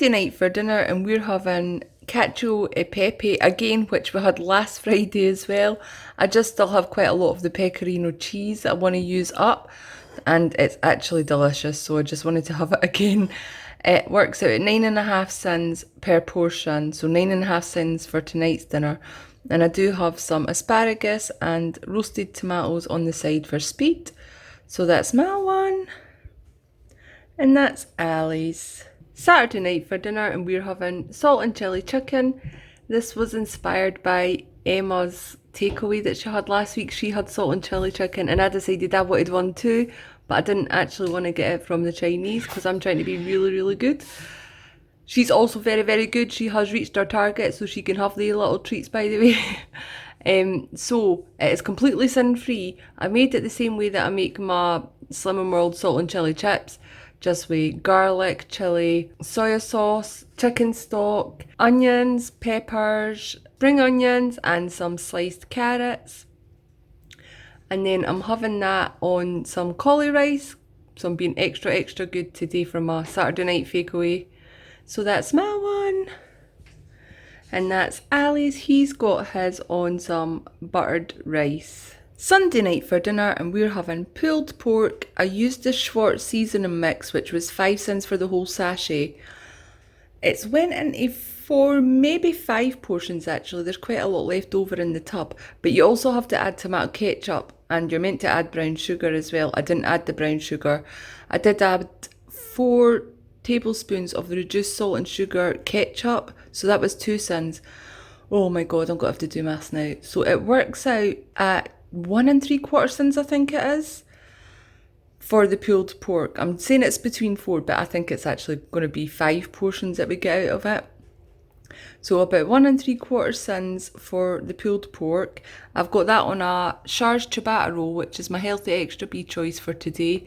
Monday night for dinner, and we're having cacio e pepe again, which we had last Friday as well. I just still have quite a lot of the pecorino cheese that I want to use up, and it's actually delicious, so I just wanted to have it again. It works out at 9.5 cents per portion, so 9.5 cents for tonight's dinner. And I do have some asparagus and roasted tomatoes on the side for speed. So that's my one, and that's Ali's. Saturday night for dinner, and we're having salt and chili chicken. This was inspired by Emma's takeaway that she had last week. She had salt and chili chicken, and I decided I wanted one too, but I didn't actually want to get it from the Chinese because I'm trying to be really, really good. She's also very, very good. She has reached her target, so she can have the little treats, by the way. So it is completely sin-free. I made it the same way that I make my Slimming World salt and chili chips. Just with garlic, chili, soya sauce, chicken stock, onions, peppers, spring onions, and some sliced carrots. And then I'm having that on some cauli rice. So I'm being extra, extra good today for my Saturday night fakeaway. So that's my one. And that's Ali's. He's got his on some buttered rice. Sunday night for dinner, and we're having pulled pork. I used the Schwartz seasoning mix, which was 5 cents for the whole sachet. It's went into 4, maybe 5 portions actually. There's quite a lot left over in the tub. But you also have to add tomato ketchup, and you're meant to add brown sugar as well. I didn't add the brown sugar. I did add 4 tablespoons of the reduced salt and sugar ketchup, so that was 2 cents. Oh my god, I'm gonna have to do maths now. So it works out at 1 3/4 cents, I think it is, for the pulled pork. I'm saying it's between 4, but I think it's actually going to be 5 portions that we get out of it. So about 1 3/4 cents for the pulled pork. I've got that on a charged ciabatta roll, which is my healthy extra B choice for today.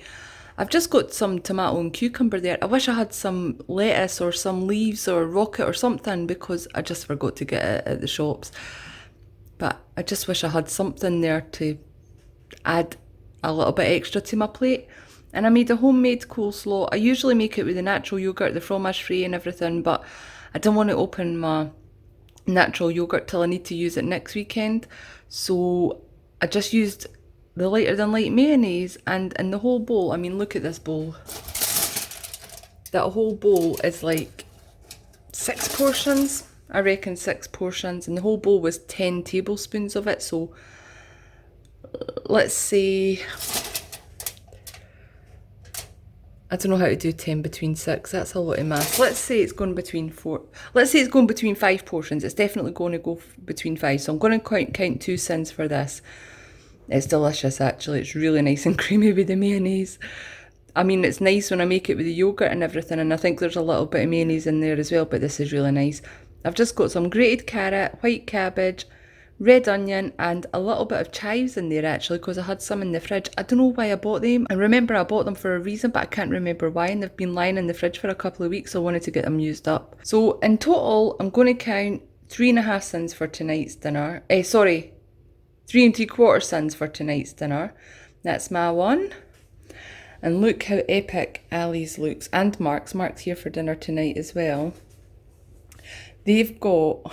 I've just got some tomato and cucumber there. I wish I had some lettuce or some leaves or rocket or something, because I just forgot to get it at the shops. But I just wish I had something there to add a little bit extra to my plate. And I made a homemade coleslaw. I usually make it with the natural yogurt, the fromage free and everything, but I didn't want to open my natural yogurt till I need to use it next weekend. So I just used the lighter than light mayonnaise, and in the whole bowl, I mean, look at this bowl. That whole bowl is like 6 portions. I reckon 6 portions, and the whole bowl was 10 tablespoons of it. So let's say, I don't know how to do 10 between 6. That's a lot of math. Let's say it's going between 4. Let's say it's going between 5 portions. It's definitely going to go between 5. So I'm going to count 2 cents for this. It's delicious, actually. It's really nice and creamy with the mayonnaise. I mean, it's nice when I make it with the yogurt and everything, and I think there's a little bit of mayonnaise in there as well, but this is really nice. I've just got some grated carrot, white cabbage, red onion, and a little bit of chives in there actually, because I had some in the fridge. I don't know why I bought them. I remember I bought them for a reason, but I can't remember why, and they've been lying in the fridge for a couple of weeks, so I wanted to get them used up. So in total, I'm going to count 3.5 cents for tonight's dinner. 3 3/4 cents for tonight's dinner. That's my one. And look how epic Ali's looks, and Mark's. Mark's here for dinner tonight as well. They've got,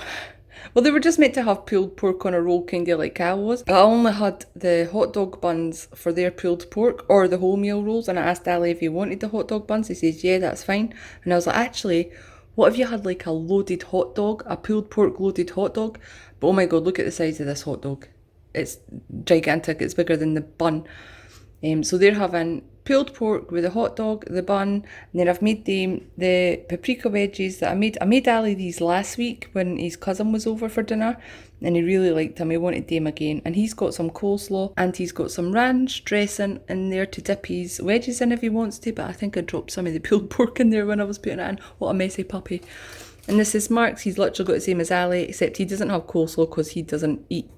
well, they were just meant to have pulled pork on a roll, kind of like Cal was. But I only had the hot dog buns for their pulled pork, or the wholemeal rolls, and I asked Ali if he wanted the hot dog buns. He says, yeah, that's fine. And I was like, actually, what if you had like a loaded hot dog, a pulled pork loaded hot dog? But oh my god, look at the size of this hot dog. It's gigantic. It's bigger than the bun. So they're having pulled pork with a hot dog, the bun, and then I've made them the paprika veggies that I made. I made Ali these last week when his cousin was over for dinner, and he really liked them. He wanted them again. And he's got some coleslaw, and he's got some ranch dressing in there to dip his wedges in if he wants to, but I think I dropped some of the pulled pork in there when I was putting it in. What a messy puppy. And this is Mark's. He's literally got the same as Ali, except he doesn't have coleslaw because he doesn't eat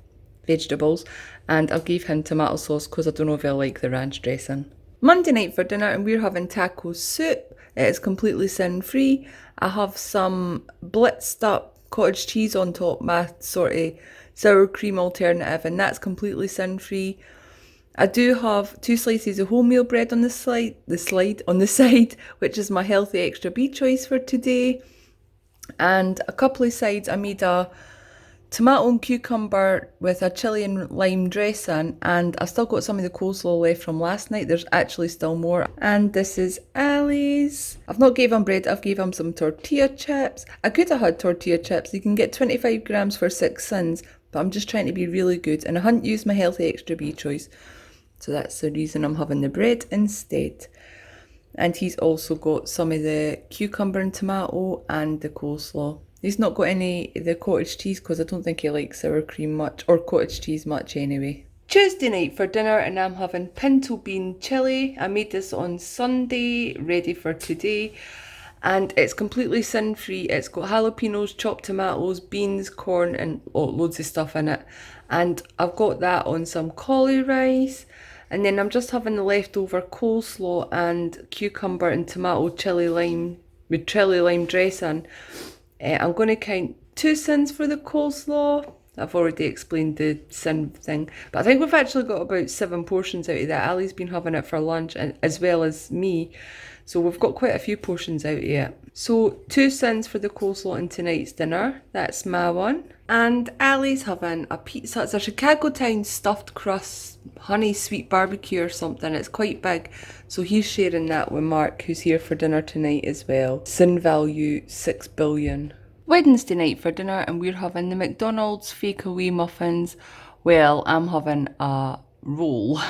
vegetables, and I'll give him tomato sauce because I don't know if he'll like the ranch dressing. Monday night for dinner, and we're having taco soup. It is completely sin free. I have some blitzed up cottage cheese on top, my sort of sour cream alternative, and that's completely sin free. I do have 2 slices of wholemeal bread on the side, which is my healthy extra B choice for today. And a couple of sides, I made a tomato and cucumber with a chilli and lime dressing, and I still got some of the coleslaw left from last night. There's actually still more. And this is Ali's. I've not gave him bread, I've gave him some tortilla chips. I could have had tortilla chips. You can get 25 grams for 6 cents, but I'm just trying to be really good, and I hadn't used my healthy extra B choice. So that's the reason I'm having the bread instead. And he's also got some of the cucumber and tomato and the coleslaw. He's not got any of the cottage cheese because I don't think he likes sour cream much, or cottage cheese much anyway. Tuesday night for dinner, and I'm having pinto bean chili. I made this on Sunday, ready for today. And it's completely sin-free. It's got jalapenos, chopped tomatoes, beans, corn, and loads of stuff in it. And I've got that on some cauli rice. And then I'm just having the leftover coleslaw and cucumber and tomato chili lime with chili lime dressing. I'm going to count 2 cents for the coleslaw. I've already explained the sin thing, but I think we've actually got about 7 portions out of that. Ali's been having it for lunch, and as well as me, so we've got quite a few portions out of it. So 2 cents for the coleslaw in tonight's dinner. That's my one. And Ali's having a pizza. It's a Chicago Town stuffed crust honey sweet barbecue or something. It's quite big, so he's sharing that with Mark, who's here for dinner tonight as well. Sin value 6 billion. Wednesday night for dinner, and we're having the McDonald's fakeaway muffins. Well, I'm having a roll.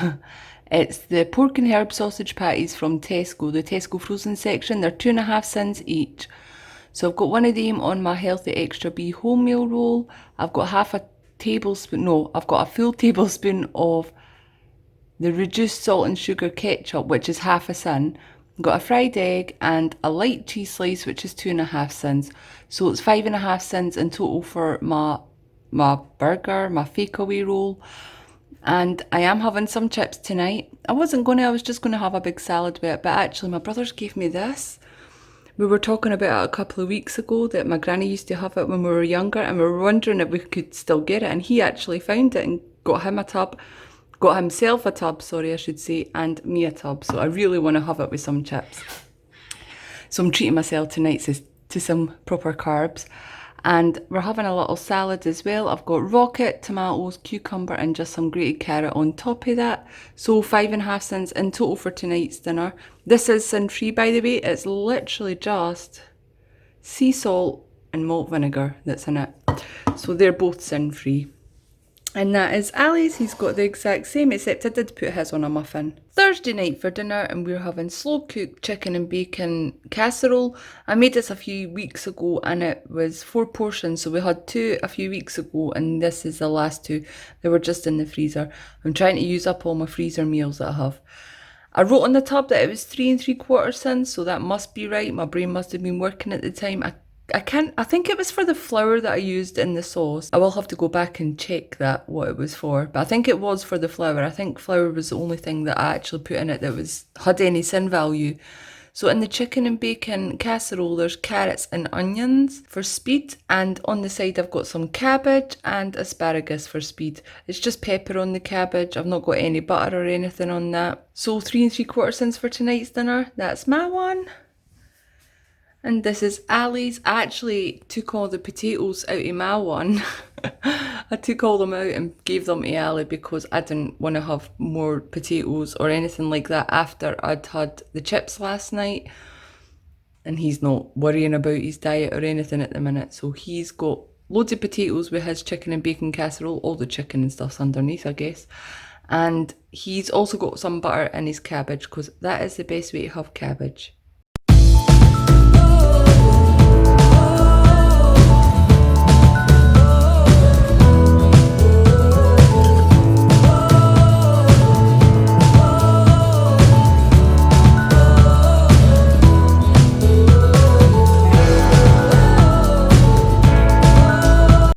It's the pork and herb sausage patties from Tesco, the Tesco frozen section. They're 2.5 cents each. So I've got one of them on my healthy extra B wholemeal roll. I've got I've got a full tablespoon of the reduced salt and sugar ketchup, which is 1/2 cent. I've got a fried egg and a light cheese slice, which is 2.5 cents. So it's 5.5 cents in total for my burger, my fakeaway roll. And I am having some chips tonight. I was just going to have a big salad with it, but actually my brothers gave me this. We were talking about it a couple of weeks ago, that my granny used to have it when we were younger, and we were wondering if we could still get it, and he actually found it and got himself a tub, sorry I should say, and me a tub. So I really want to have it with some chips. So I'm treating myself tonight to some proper carbs. And we're having a little salad as well. I've got rocket, tomatoes, cucumber, and just some grated carrot on top of that. So 5.5 cents in total for tonight's dinner. This is sin-free, by the way. It's literally just sea salt and malt vinegar that's in it. So they're both sin-free. And that is Ali's. He's got the exact same, except I did put his on a muffin. Thursday night for dinner, and we're having slow cooked chicken and bacon casserole. I made this a few weeks ago, and it was 4 portions. So we had 2 a few weeks ago, and this is the last 2. They were just in the freezer. I'm trying to use up all my freezer meals that I have. I wrote on the tub that it was 3 3/4 cents, so that must be right. My brain must have been working at the time. I think it was for the flour that I used in the sauce. I will have to go back and check that, what it was for. But I think it was for the flour. I think flour was the only thing that I actually put in it that had any sin value. So in the chicken and bacon casserole, there's carrots and onions for speed. And on the side, I've got some cabbage and asparagus for speed. It's just pepper on the cabbage. I've not got any butter or anything on that. So 3 3/4 cents for tonight's dinner. That's my one. And this is Ali's. I actually took all the potatoes out of my one. I took all them out and gave them to Ali because I didn't want to have more potatoes or anything like that after I'd had the chips last night. And he's not worrying about his diet or anything at the minute. So he's got loads of potatoes with his chicken and bacon casserole. All the chicken and stuff's underneath, I guess. And he's also got some butter in his cabbage because that is the best way to have cabbage.